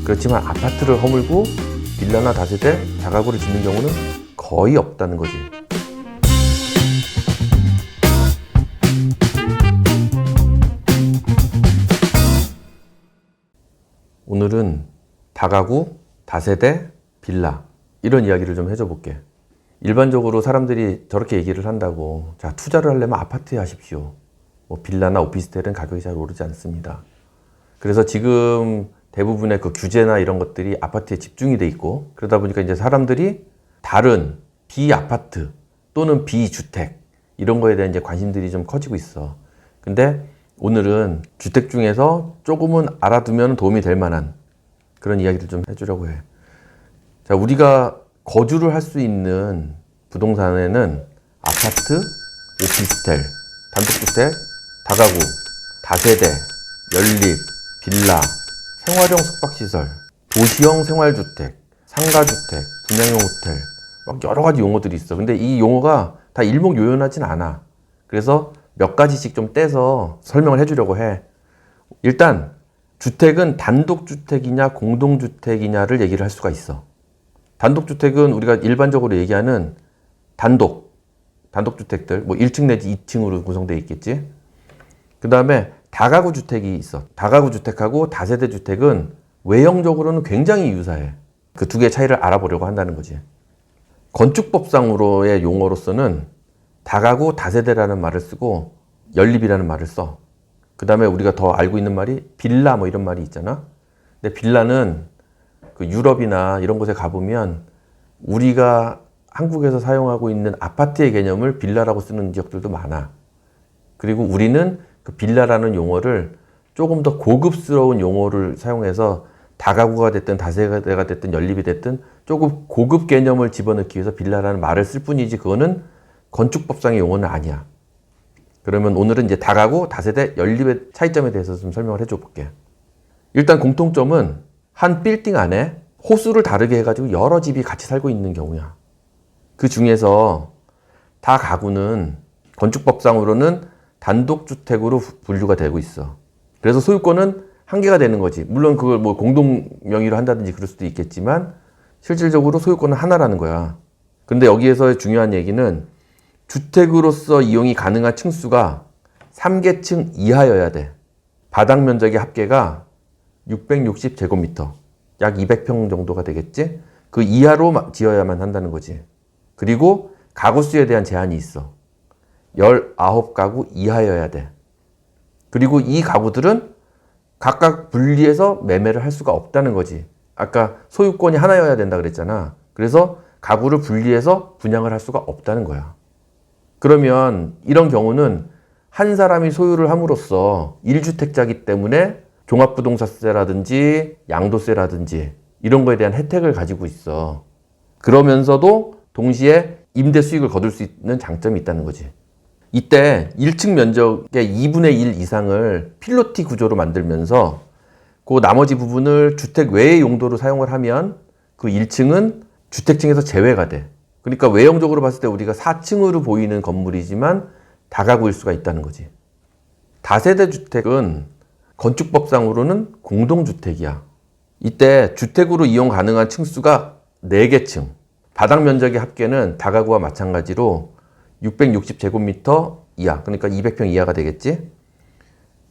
그렇지만 아파트를 허물고 빌라나 다세대, 다가구를 짓는 경우는 거의 없다는 거지. 오늘은 다가구, 다세대, 빌라 이런 이야기를 좀 해줘 볼게. 일반적으로 사람들이 저렇게 얘기를 한다고. 자, 투자를 하려면 아파트에 하십시오. 뭐 빌라나 오피스텔은 가격이 잘 오르지 않습니다. 그래서 지금 대부분의 그 규제나 이런 것들이 아파트에 집중이 돼 있고, 그러다 보니까 이제 사람들이 다른 비아파트 또는 비주택 이런 거에 대한 이제 관심들이 좀 커지고 있어. 근데 오늘은 주택 중에서 조금은 알아두면 도움이 될 만한 그런 이야기를 좀 해주려고 해. 자, 우리가 거주를 할 수 있는 부동산에는 아파트, 오피스텔, 단독주택, 다가구, 다세대, 연립, 빌라, 생활형 숙박시설, 도시형 생활주택, 상가주택, 분양형 호텔, 막 여러 가지 용어들이 있어. 근데 이 용어가 다 일목요연하진 않아. 그래서 몇 가지씩 좀 떼서 설명을 해주려고 해. 일단 주택은 단독주택이냐 공동주택이냐를 얘기를 할 수가 있어. 단독주택은 우리가 일반적으로 얘기하는 단독주택들, 뭐 1층 내지 2층으로 구성되어 있겠지. 그 다음에 다가구 주택이 있어. 다가구 주택하고 다세대 주택은 외형적으로는 굉장히 유사해. 그 두 개의 차이를 알아보려고 한다는 거지. 건축법상으로의 용어로서는 다가구, 다세대라는 말을 쓰고 연립이라는 말을 써. 그 다음에 우리가 더 알고 있는 말이 빌라 뭐 이런 말이 있잖아. 근데 빌라는 그 유럽이나 이런 곳에 가보면 우리가 한국에서 사용하고 있는 아파트의 개념을 빌라라고 쓰는 지역들도 많아. 그리고 우리는 그 빌라라는 용어를 조금 더 고급스러운 용어를 사용해서 다가구가 됐든 다세대가 됐든 연립이 됐든 조금 고급 개념을 집어넣기 위해서 빌라라는 말을 쓸 뿐이지 그거는 건축법상의 용어는 아니야. 그러면 오늘은 이제 다가구, 다세대, 연립의 차이점에 대해서 좀 설명을 해줘 볼게. 일단 공통점은 한 빌딩 안에 호수를 다르게 해가지고 여러 집이 같이 살고 있는 경우야. 그 중에서 다가구는 건축법상으로는 단독주택으로 분류가 되고 있어. 그래서 소유권은 한 개가 되는 거지. 물론 그걸 뭐 공동 명의로 한다든지 그럴 수도 있겠지만 실질적으로 소유권은 하나라는 거야. 근데 여기에서 중요한 얘기는 주택으로서 이용이 가능한 층수가 3계층 이하여야 돼. 바닥 면적의 합계가 660제곱미터, 약 200평 정도가 되겠지? 그 이하로 지어야만 한다는 거지. 그리고 가구 수에 대한 제한이 있어. 19가구 이하여야 돼. 그리고 이 가구들은 각각 분리해서 매매를 할 수가 없다는 거지. 아까 소유권이 하나여야 된다 그랬잖아. 그래서 가구를 분리해서 분양을 할 수가 없다는 거야. 그러면 이런 경우는 한 사람이 소유를 함으로써 1주택자이기 때문에 종합부동산세라든지 양도세라든지 이런 거에 대한 혜택을 가지고 있어. 그러면서도 동시에 임대 수익을 거둘 수 있는 장점이 있다는 거지. 이때 1층 면적의 2분의 1 이상을 필로티 구조로 만들면서 그 나머지 부분을 주택 외의 용도로 사용을 하면 그 1층은 주택층에서 제외가 돼. 그러니까 외형적으로 봤을 때 우리가 4층으로 보이는 건물이지만 다가구일 수가 있다는 거지. 다세대 주택은 건축법상으로는 공동주택이야. 이때 주택으로 이용 가능한 층수가 4개층. 바닥 면적의 합계는 다가구와 마찬가지로 660제곱미터 이하, 그러니까 200평 이하가 되겠지.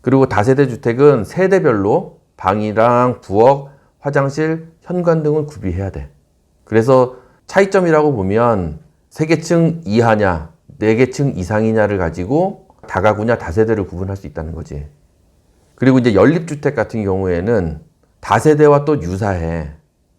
그리고 다세대 주택은 세대별로 방이랑 부엌, 화장실, 현관 등을 구비해야 돼. 그래서 차이점이라고 보면 3계층 이하냐, 4계층 이상이냐를 가지고 다가구냐, 다세대를 구분할 수 있다는 거지. 그리고 이제 연립주택 같은 경우에는 다세대와 또 유사해.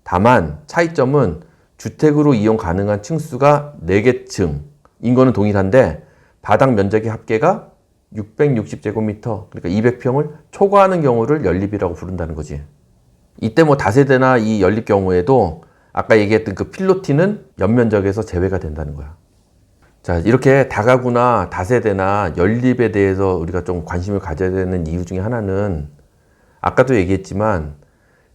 다만 차이점은 주택으로 이용 가능한 층수가 4계층인 거는 동일한데 바닥 면적의 합계가 660제곱미터, 그러니까 200평을 초과하는 경우를 연립이라고 부른다는 거지. 이때 뭐 다세대나 이 연립 경우에도 아까 얘기했던 그 필로티는 연면적에서 제외가 된다는 거야. 자, 이렇게 다가구나 다세대나 연립에 대해서 우리가 좀 관심을 가져야 되는 이유 중에 하나는 아까도 얘기했지만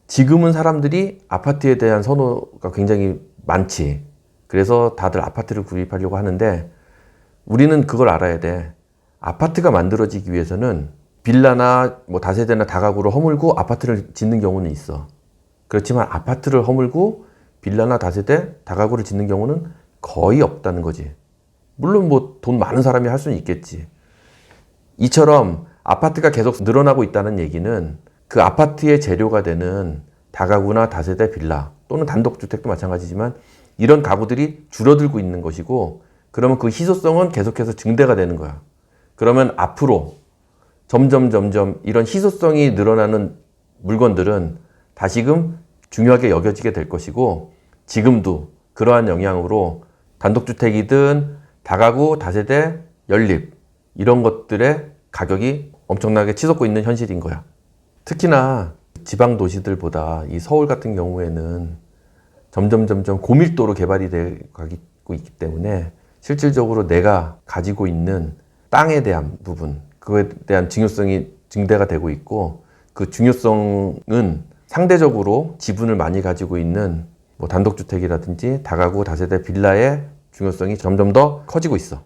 지금은 사람들이 아파트에 대한 선호가 굉장히 많지. 그래서 다들 아파트를 구입하려고 하는데 우리는 그걸 알아야 돼. 아파트가 만들어지기 위해서는 빌라나 뭐 다세대나 다가구를 허물고 아파트를 짓는 경우는 있어. 그렇지만 아파트를 허물고 빌라나 다세대, 다가구를 짓는 경우는 거의 없다는 거지. 물론 뭐 돈 많은 사람이 할 수는 있겠지. 이처럼 아파트가 계속 늘어나고 있다는 얘기는 그 아파트의 재료가 되는 다가구나 다세대 빌라 또는 단독주택도 마찬가지지만 이런 가구들이 줄어들고 있는 것이고, 그러면 그 희소성은 계속해서 증대가 되는 거야. 그러면 앞으로 점점 이런 희소성이 늘어나는 물건들은 다시금 중요하게 여겨지게 될 것이고, 지금도 그러한 영향으로 단독주택이든 다가구, 다세대, 연립 이런 것들의 가격이 엄청나게 치솟고 있는 현실인 거야. 특히나 지방 도시들보다 이 서울 같은 경우에는 점점 고밀도로 개발이 되고 있기 때문에 실질적으로 내가 가지고 있는 땅에 대한 부분, 그거에 대한 중요성이 증대가 되고 있고, 그 중요성은 상대적으로 지분을 많이 가지고 있는 뭐 단독주택이라든지 다가구, 다세대 빌라의 중요성이 점점 더 커지고 있어.